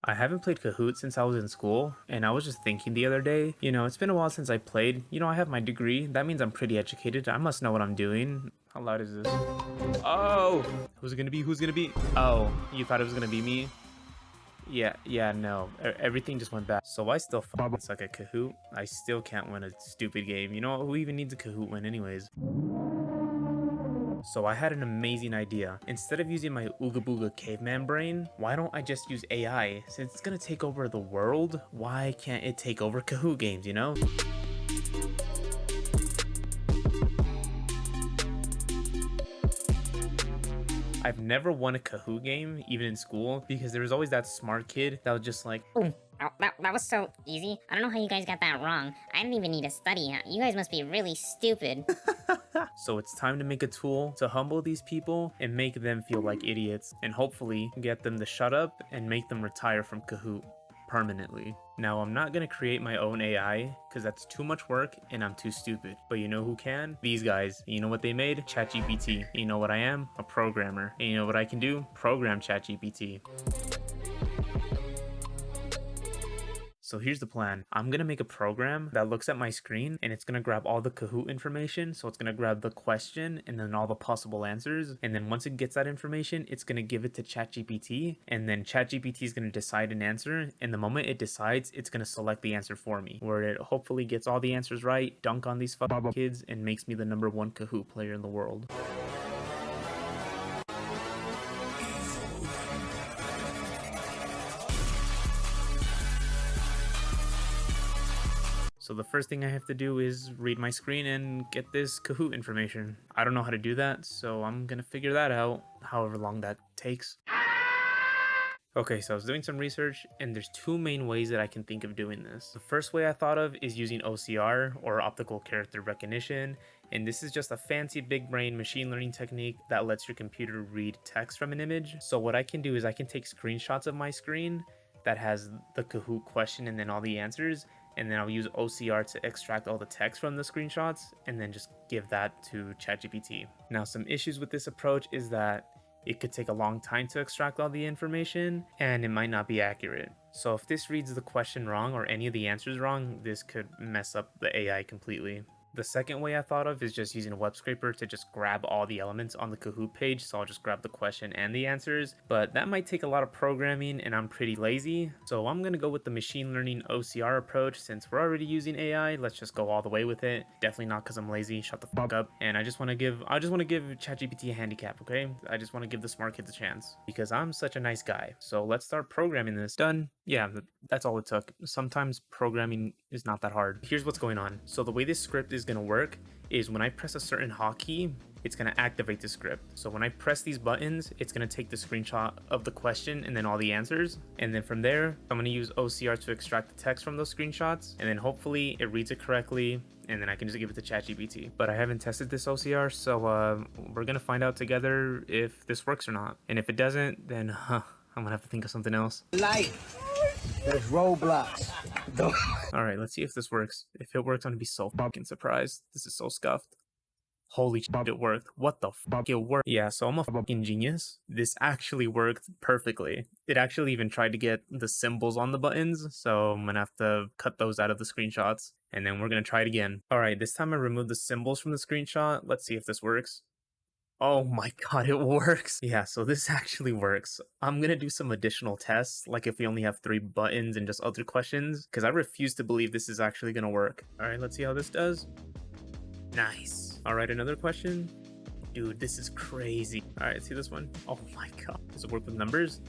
I haven't played Kahoot since I was in school, and I was just thinking the other day, it's been a while since I played. I have my degree. That means I'm pretty educated. I must know what I'm doing. How loud is this? Oh! Who's it gonna be? Who's gonna be? Oh, you thought it was gonna be me? Yeah, no. Everything just went bad. So I still suck at Kahoot. I still can't win a stupid game. Who even needs a Kahoot win anyways? So I had an amazing idea. Instead of using my Ooga Booga caveman brain, why don't I just use AI? Since it's gonna take over the world, why can't it take over Kahoot games, I've never won a Kahoot game, even in school, because there was always that smart kid that was just like, Oh, that was so easy. I don't know how you guys got that wrong. I didn't even need to study. You guys must be really stupid. So it's time to make a tool to humble these people and make them feel like idiots, and hopefully get them to shut up and make them retire from Kahoot permanently. Now, I'm not gonna create my own AI because that's too much work and I'm too stupid. But you know who can? These guys. You know what they made? ChatGPT. You know what I am? A programmer. And you know what I can do? Program ChatGPT. So here's the plan. I'm gonna make a program that looks at my screen and it's gonna grab all the Kahoot information. So it's gonna grab the question and then all the possible answers. And then once it gets that information, it's gonna give it to ChatGPT. And then ChatGPT is gonna decide an answer. And the moment it decides, it's gonna select the answer for me, where it hopefully gets all the answers right, dunk on these fucking kids, and makes me the #1 Kahoot player in the world. So the first thing I have to do is read my screen and get this Kahoot information. I don't know how to do that, so I'm gonna figure that out, however long that takes. Okay, so I was doing some research, and there's two main ways that I can think of doing this. The first way I thought of is using OCR, or optical character recognition, and this is just a fancy big brain machine learning technique that lets your computer read text from an image. So what I can do is I can take screenshots of my screen that has the Kahoot question and then all the answers, and then I'll use OCR to extract all the text from the screenshots and then just give that to ChatGPT. Now, some issues with this approach is that it could take a long time to extract all the information and it might not be accurate. So if this reads the question wrong or any of the answers wrong, this could mess up the AI completely. The second way I thought of is just using a web scraper to just grab all the elements on the Kahoot page. So I'll just grab the question and the answers, but that might take a lot of programming and I'm pretty lazy. So I'm gonna go with the machine learning OCR approach. Since we're already using AI, let's just go all the way with it. Definitely not because I'm lazy, shut the fuck up. And I just wanna give ChatGPT a handicap, okay? I just wanna give the smart kids a chance because I'm such a nice guy. So let's start programming this. Done. Yeah, that's all it took. Sometimes programming is not that hard. Here's what's going on. So the way this script is gonna work is when I press a certain hotkey, it's gonna activate the script. So when I press these buttons, it's gonna take the screenshot of the question and then all the answers. And then from there, I'm gonna use OCR to extract the text from those screenshots. And then hopefully it reads it correctly. And then I can just give it to ChatGPT. But I haven't tested this OCR, so we're gonna find out together if this works or not. And if it doesn't, then I'm gonna have to think of something else. There's roadblocks. Alright, let's see if this works. If it works, I'm gonna be so fucking surprised. This is so scuffed. Holy shit, it worked. What the fuck? It worked. Yeah, so I'm a fucking genius. This actually worked perfectly. It actually even tried to get the symbols on the buttons, so I'm gonna have to cut those out of the screenshots. And then we're gonna try it again. Alright, this time I removed the symbols from the screenshot. Let's see if this works. Oh my god, it works. Yeah, so this actually works. I'm gonna do some additional tests, like if we only have 3 buttons and just other questions, because I refuse to believe this is actually gonna work. Alright, let's see how this does. Nice. Alright, another question. Dude, this is crazy. Alright, see this one? Oh my god. Does it work with numbers?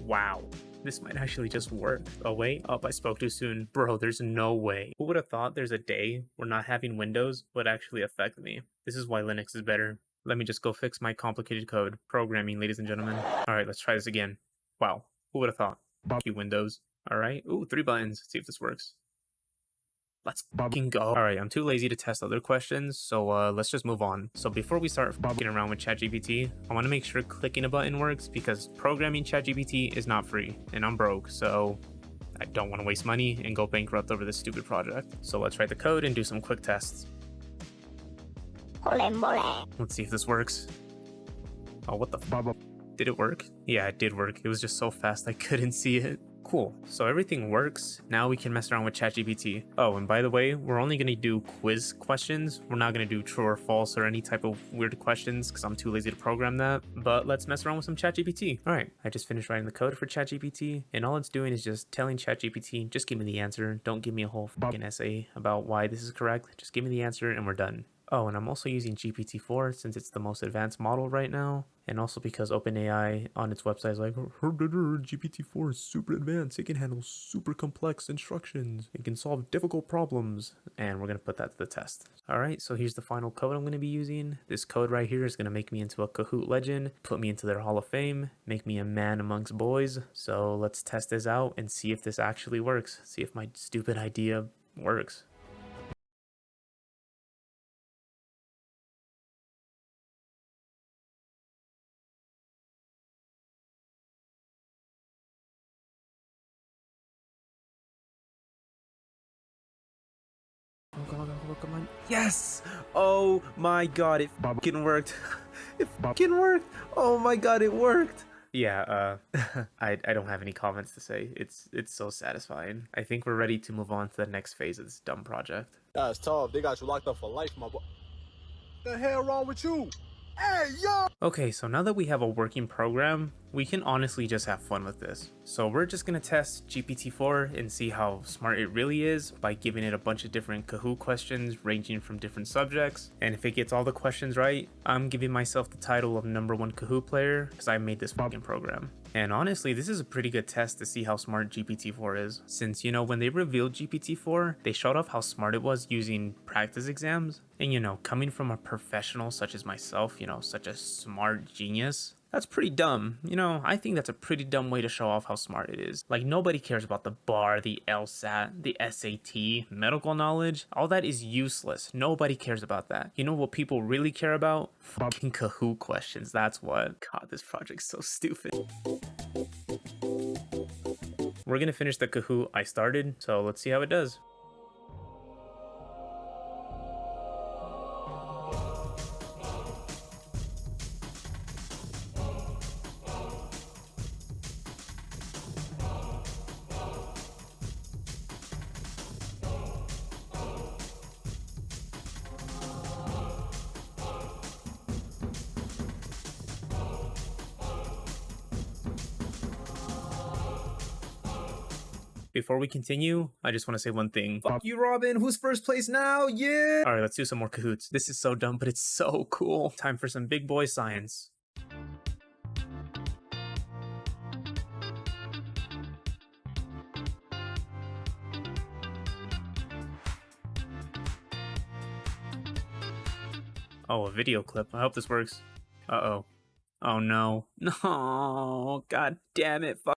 Wow. This might actually just work. Oh wait, I spoke too soon. Bro, there's no way. Who would have thought there's a day where not having Windows would actually affect me? This is why Linux is better. Let me just go fix my complicated code. Programming, ladies and gentlemen. Alright, let's try this again. Wow, who would have thought? Fuck you, Windows. Alright, ooh, 3 buttons. Let's see if this works. Let's fucking go. Alright, I'm too lazy to test other questions, so let's just move on. So before we start fucking around with ChatGPT, I want to make sure clicking a button works because programming ChatGPT is not free, and I'm broke, so I don't want to waste money and go bankrupt over this stupid project. So let's write the code and do some quick tests. Let's see if this works. Oh, what the fuck? Did it work? Yeah, it did work. It was just so fast I couldn't see it. Cool, so everything works. Now we can mess around with ChatGPT. Oh, and by the way, we're only gonna do quiz questions. We're not gonna do true or false or any type of weird questions because I'm too lazy to program that. But let's mess around with some ChatGPT. All right, I just finished writing the code for ChatGPT, and all it's doing is just telling ChatGPT, just give me the answer. Don't give me a whole fucking essay about why this is correct. Just give me the answer and we're done. Oh, and I'm also using GPT-4 since it's the most advanced model right now. And also because OpenAI on its website is like, GPT-4 is super advanced. It can handle super complex instructions. It can solve difficult problems. And we're going to put that to the test. All right, so here's the final code I'm going to be using. This code right here is going to make me into a Kahoot legend, put me into their Hall of Fame, make me a man amongst boys. So let's test this out and see if this actually works. See if my stupid idea works. Come on. Yes! Oh my god, it fucking worked. It fucking worked. Oh my god, it worked. Yeah, I don't have any comments to say. It's so satisfying. I think we're ready to move on to the next phase of this dumb project. That's tough. They got you locked up for life, my boy. The hell wrong with you? Hey, yo! Okay, so now that we have a working program, we can honestly just have fun with this. So we're just gonna test GPT-4 and see how smart it really is by giving it a bunch of different Kahoot questions ranging from different subjects. And if it gets all the questions right, I'm giving myself the title of #1 Kahoot player because I made this fucking program. And honestly, this is a pretty good test to see how smart GPT-4 is. Since, you know, when they revealed GPT-4, they showed off how smart it was using practice exams. And, you know, coming from a professional such as myself, you know, such a smart genius, that's pretty dumb. You know, I think that's a pretty dumb way to show off how smart it is. Like, nobody cares about the bar, the LSAT, the SAT, medical knowledge. All that is useless. Nobody cares about that. You know what people really care about? Fucking Kahoot questions. That's what. God, this project's so stupid. We're gonna finish the Kahoot I started, so let's see how it does. Before we continue, I just want to say one thing. Fuck you, Robin. Who's first place now? Yeah! Alright, let's do some more Kahoots. This is so dumb, but it's so cool. Time for some big boy science. Oh, a video clip. I hope this works. Uh-oh. Oh no. No. God damn it. Fuck.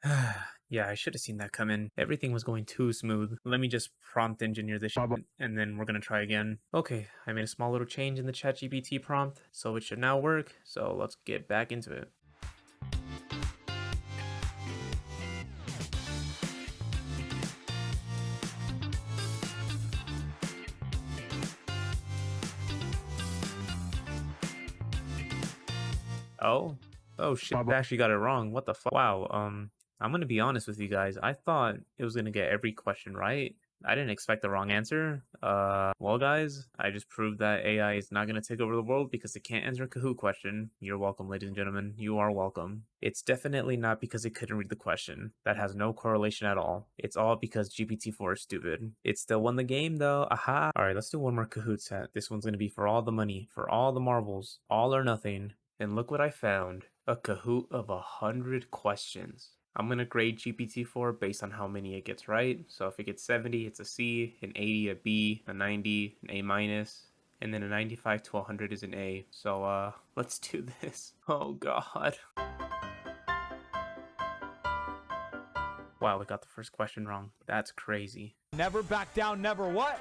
Yeah, I should have seen that come in. Everything was going too smooth. Let me just prompt engineer this shit, and then we're gonna try again. Okay, I made a small little change in the ChatGPT prompt, so it should now work. So let's get back into it. Oh shit, I actually got it wrong. What the fuck? Wow, I'm gonna be honest with you guys. I thought it was gonna get every question right. I didn't expect the wrong answer. Well guys, I just proved that AI is not gonna take over the world because it can't answer a Kahoot question. You're welcome, ladies and gentlemen. You are welcome. It's definitely not because it couldn't read the question. That has no correlation at all. It's all because GPT-4 is stupid. It still won the game though. Aha! Alright, let's do one more Kahoot set. This one's gonna be for all the money, for all the marbles, all or nothing. And look what I found. A Kahoot of 100 questions. I'm going to grade GPT-4 based on how many it gets right. So if it gets 70, it's a C, an 80, a B, a 90, an A minus, and then a 95 to 100 is an A. So let's do this. Oh God. Wow, we got the first question wrong. That's crazy. Never back down, never what?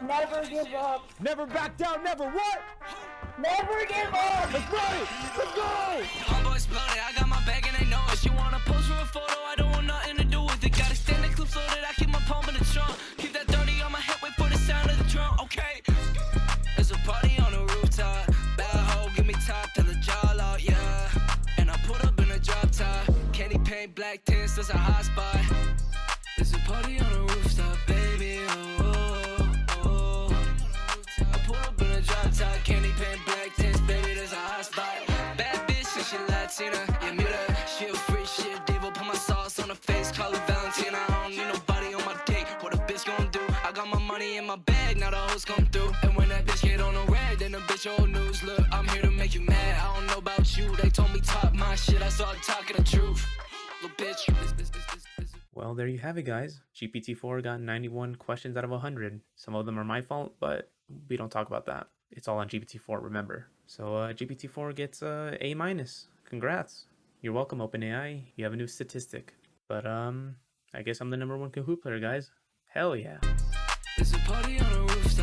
Never give up. Never back down, never what? Never give up. Let's go! Let's go! All boys blooded, I got my bag and they know it. She wanna pose for a photo, I don't want nothing to do with it. Gotta stand the clips loaded, I keep my palm in the trunk. Keep that 30 on my hip, wait for the sound of the drum, okay? There's a party on the rooftop. Bad hoe, give me top till the jaw out, yeah. And I put up in a drop top. Candy paint, black tints, that's a hot spot. you. They told me talk my shit, I started talking the truth. Little bitch. Well, there you have it, guys. GPT-4 got 91 questions out of 100. Some of them are my fault, but we don't talk about that. It's all on GPT-4, remember. So GPT-4 gets A-. Congrats. You're welcome, OpenAI. You have a new statistic. But I guess I'm the #1 Kahoot player, guys. Hell yeah. There's a party on a rooftop.